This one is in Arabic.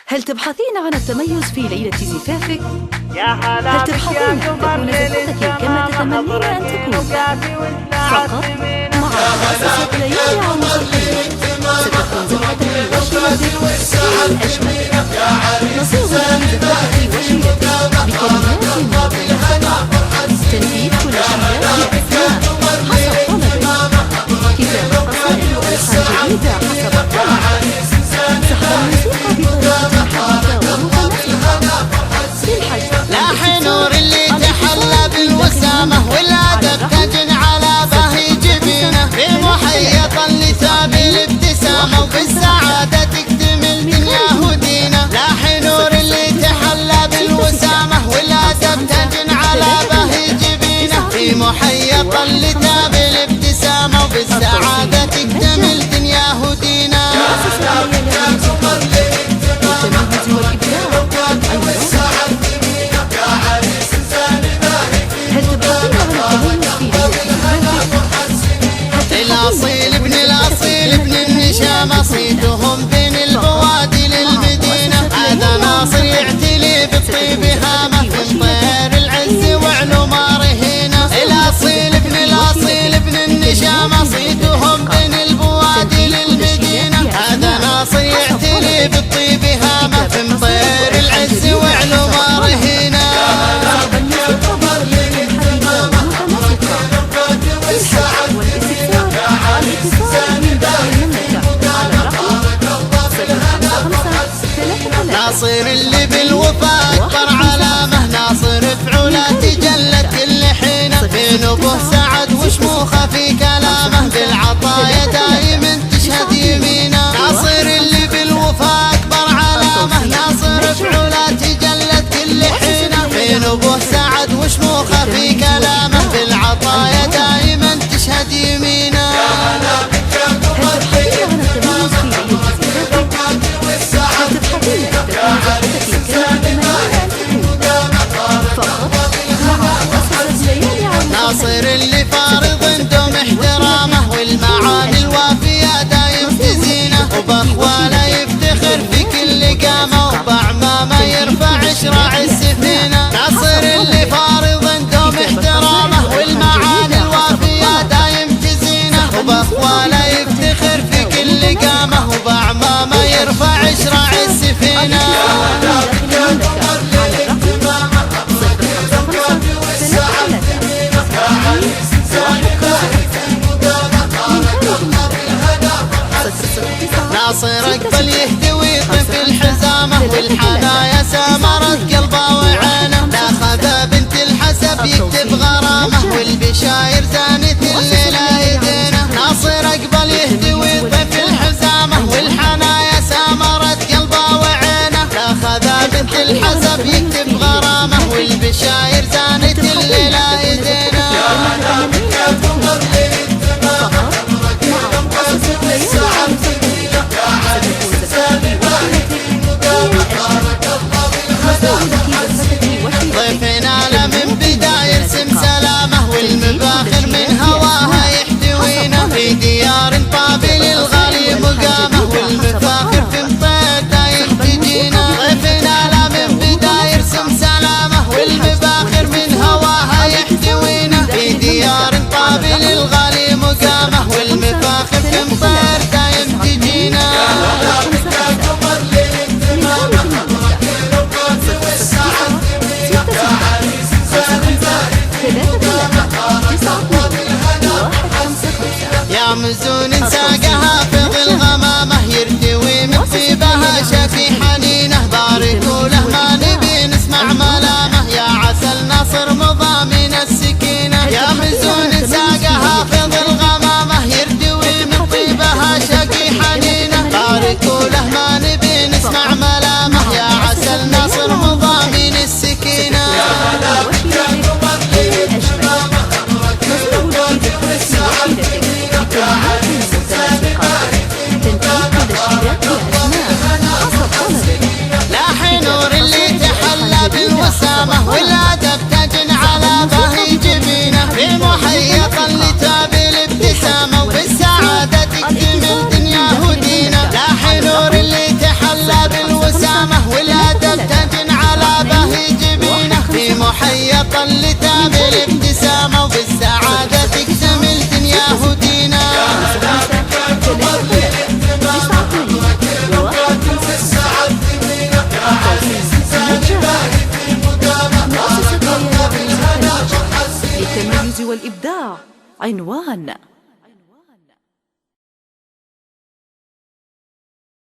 هل تبحثين عن التميز في ليلة زفافك؟ هل تبحثين أن تكون زفافك كما تتمنين أن تكون؟ فقط مع مؤسسة ليالي عروس الخليج ستكون زفافك وشيلتك الأجمل. نصيغ زفافك وشيلتك بكلمات متناسقة، تنفيذ كل شيء بأسماء حسب طلبك، كتابة قصائد وألحان جديدة حسب الطلب، سحب الموسيقى بطريقة حديثة ومتناسقة. لاح نور اللي تحلى بالوسامة والأدب تجن على بهي جبينه، بمحيط اللسان بالابتسامة وبالسعادة تكتمل دنياه ودينه. لاح نور اللي تحلى بالوسامة والأدب تجن على بهي جبينه، بمحيط اللسان بالابتسامة وبالسعادة تكتمل دنياه ودينه. الأصيل ابن الأصيل ابن النشام صيتهم بين البوادي للمدينة، هذا ناصر يعتلي بالطيب هامة في مطير العز وعلومه رهينة. الأصيل ابن الأصيل ابن النشام صيتهم بين البوادي للمدينة، هذا ناصر يعتلي بالطيب هامة في مطير العز وعلومه رهينة. ناصر اللي بالوفاء أكبر علامة، ناصر فعوله تجلت كل حينه، في نبوه سعد وشموخه في كلامه، بالعطايا دايما تشهد يمينه. ناصر اللي بالوفاء أكبر علامة، ناصر فعوله تجلت كل حينه، في نبوه سعد وشموخه في كلامه، بالعطايا دايما تشهد يمينه. ناصر اللي فارض دوم احترامه والمعاني الوافية دايم تزينه، وبأخواله يفتخر في كل قامه وبأعمامه يرفع شراع السفينة. ناصر اللي فارض دوم احترامه والمعاني الوافية دايم تزينه، وبأخواله يفتخر في كل قامه وبأعمامه يرفع شراع السفينة. ناصر اقبل يهدي ويطف الحزامه والحنايا سامرت قلبه وعينه، لا خذا بنت الحسب يكتب غرامه والبشاير زانت الليله يدينه. ناصر اقبل يهدي ويطف الحزامه والحنايا سامرت قلبه وعينه، لا خذا بنت الحسب يكتب غرامه والبشاير زانت الليله يدينه. ضيفنا له من بداية يرسم سلامه والمباخر من هواها يحتوينا، في ديار طابل الغالي مقامه والمفاخر في مطير دايم تجينا. ضيفنا له من بداية يرسم سلامه والمباخر من هواها والإبداع. عنوان